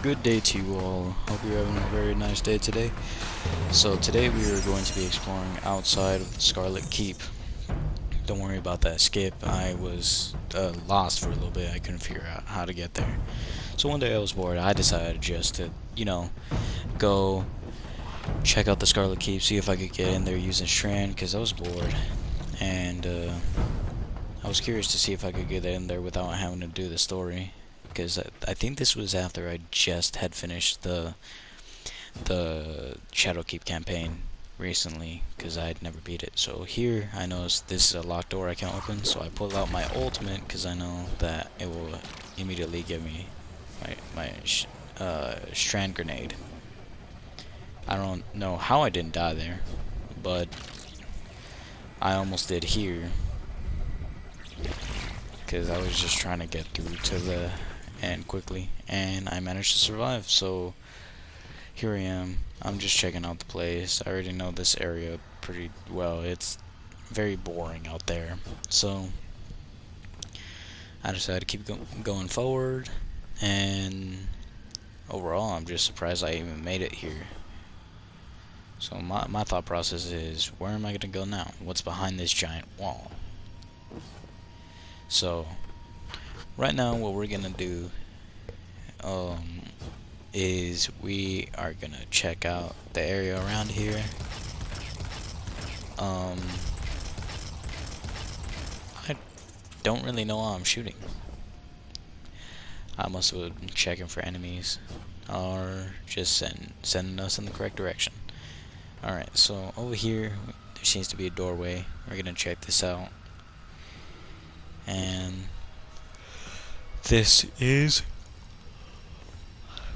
Good day to you all. Hope you're having a very nice day today. So today we are going to be exploring outside of the Scarlet Keep. Don't worry about that skip. I was lost for a little bit. I couldn't figure out how to get there. So one day I was bored. I decided just to, go check out the Scarlet Keep, see if I could get in there using Strand, because I was bored. And I was curious to see if I could get in there without having to do the story. Because I think this was after I just had finished the Shadowkeep campaign recently, because I had never beat it. So here I noticed this is a locked door I can't open, so I pull out my ultimate because I know that it will immediately give me my strand grenade. I don't know how I didn't die there, but I almost did here because I was just trying to get through to the end quickly, and I managed to survive. So here I am. I'm just checking out the place. I already know this area pretty well. It's very boring out there. So I decided to keep going forward, and overall I'm just surprised I even made it here. So my thought process is, where am I going to go now? What's behind this giant wall? So right now what we're going to do is we are going to check out the area around here. I don't really know why I'm shooting. I must have been checking for enemies, or just sending us in the correct direction. Alright, so over here there seems to be a doorway. We're gonna check this out. And this is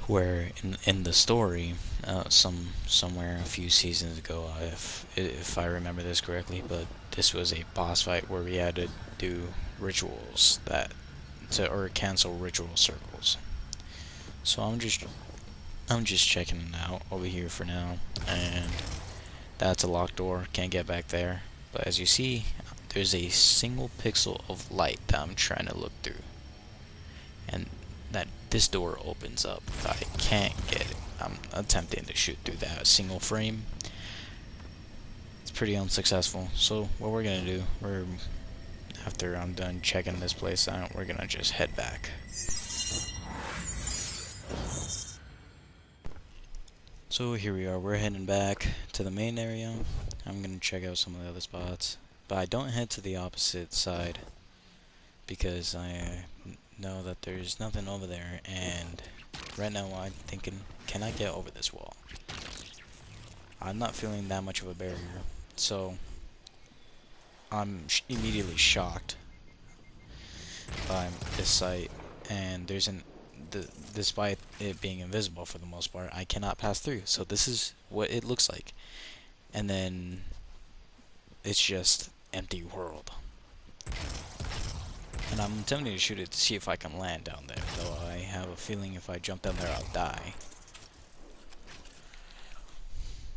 where in the story, somewhere a few seasons ago, if I remember this correctly, but this was a boss fight where we had to do rituals or cancel ritual circles. So I'm just checking it out over here for now, and that's a locked door, can't get back there. But as you see, there's a single pixel of light that I'm trying to look through, and that this door opens up. I can't get it. I'm attempting to shoot through that single frame. It's pretty unsuccessful. So what we're gonna do, after I'm done checking this place out, we're gonna just head back. So here we are, we're heading back to the main area. I'm gonna check out some of the other spots, but I don't head to the opposite side because I know that there's nothing over there, and right now I'm thinking, can I get over this wall? I'm not feeling that much of a barrier, so I'm immediately shocked by this site, and despite it being invisible for the most part, I cannot pass through. So this is what it looks like, and then it's just empty world. And I'm attempting to shoot it to see if I can land down there, though I have a feeling if I jump down there I'll die.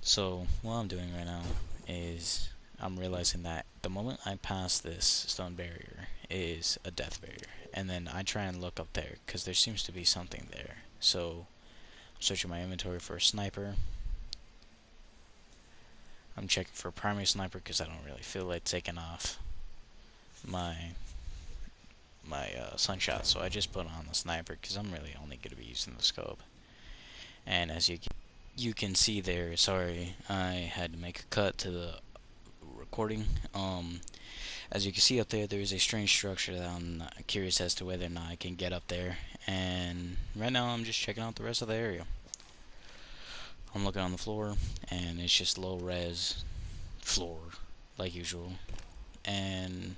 So what I'm doing right now is I'm realizing that the moment I pass this stone barrier is a death barrier, and then I try and look up there because there seems to be something there. So I'm searching my inventory for a sniper. I'm checking for a primary sniper because I don't really feel like taking off my sunshot, so I just put on the sniper because I'm really only going to be using the scope. And as you can see there, sorry, I had to make a cut to the recording. As you can see up there, there is a strange structure that I'm curious as to whether or not I can get up there. And right now I'm just checking out the rest of the area. I'm looking on the floor, and it's just low res floor like usual, and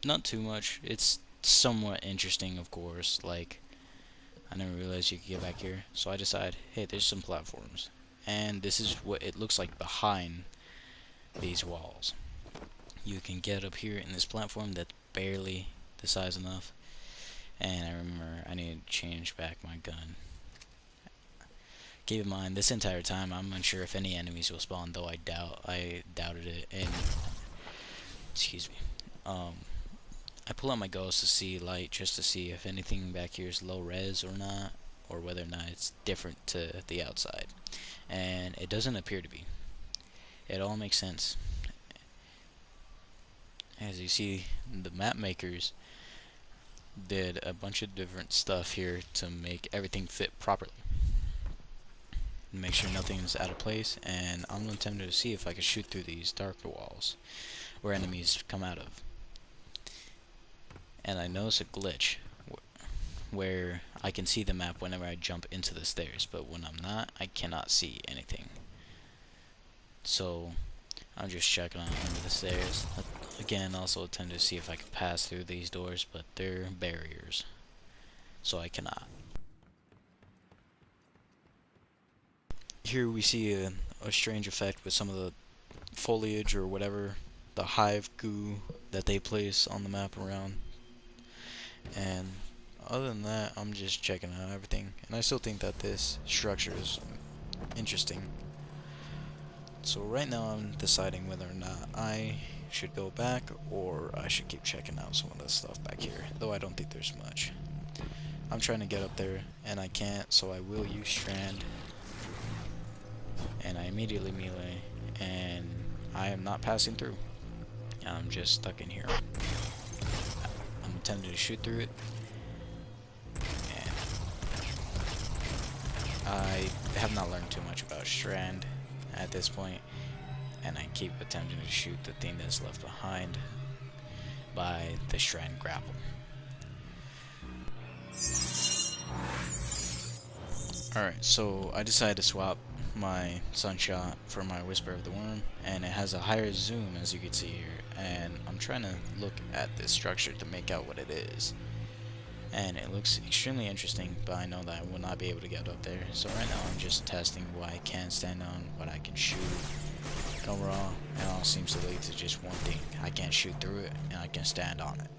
not too much. It's somewhat interesting, of course. Like, I never realized you could get back here, so I decide, hey, there's some platforms, and this is what it looks like behind these walls. You can get up here in this platform that's barely the size enough, and I remember I need to change back my gun. Keep in mind, this entire time I'm unsure if any enemies will spawn, though I doubted it. And excuse me. I pull out my ghost to see light, just to see if anything back here is low res or not, or whether or not it's different to the outside. And it doesn't appear to be. It all makes sense. As you see, the map makers did a bunch of different stuff here to make everything fit properly. Make sure nothing's out of place, and I'm tempted to see if I can shoot through these dark walls where enemies come out of. And I notice a glitch where I can see the map whenever I jump into the stairs, but when I'm not, I cannot see anything. So I'm just checking on under the stairs. Again, also attempt to see if I can pass through these doors, but they're barriers, so I cannot. Here we see a strange effect with some of the foliage or whatever, the hive goo that they place on the map around. And other than that, I'm just checking out everything, and I still think that this structure is interesting. So right now I'm deciding whether or not I should go back or I should keep checking out some of the stuff back here, though I don't think there's much. I'm trying to get up there and I can't, so I will use Strand, and I immediately melee, and I am not passing through. I'm just stuck in here. I'm attempting to shoot through it, and I have not learned too much about Strand at this point, and I keep attempting to shoot the thing that's left behind by the Strand grapple. Alright, so I decided to swap my Sunshot for my Whisper of the Worm, and it has a higher zoom, as you can see here, and I'm trying to look at this structure to make out what it is. And it looks extremely interesting, but I know that I will not be able to get up there. So right now I'm just testing what I can stand on, what I can shoot. And overall, it all seems to lead to just one thing. I can't shoot through it, and I can stand on it.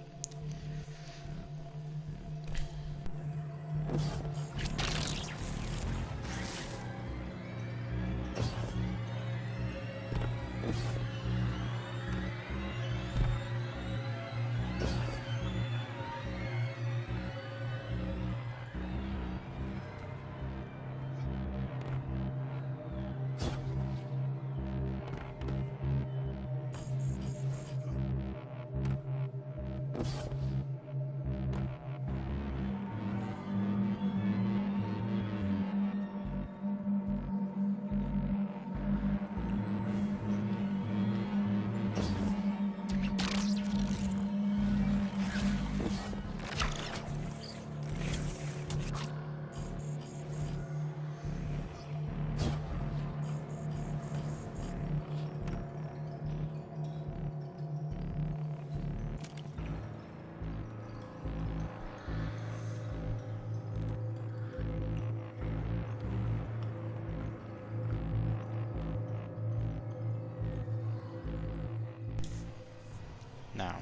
Now,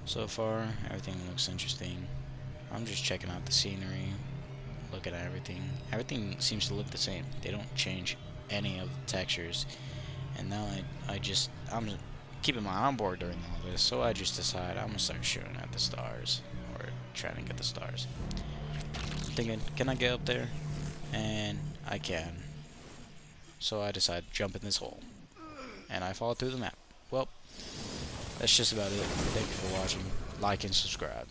so far, everything looks interesting. I'm just checking out the scenery, looking at everything. Everything seems to look the same. They don't change any of the textures. And now I'm keeping my eye on board during all this, so I just decided I'm gonna start shooting at the stars, or trying to get the stars. I'm thinking, can I get up there? And I can. So I decided to jump in this hole, and I fall through the map. Well, that's just about it. Thank you for watching. Like and subscribe.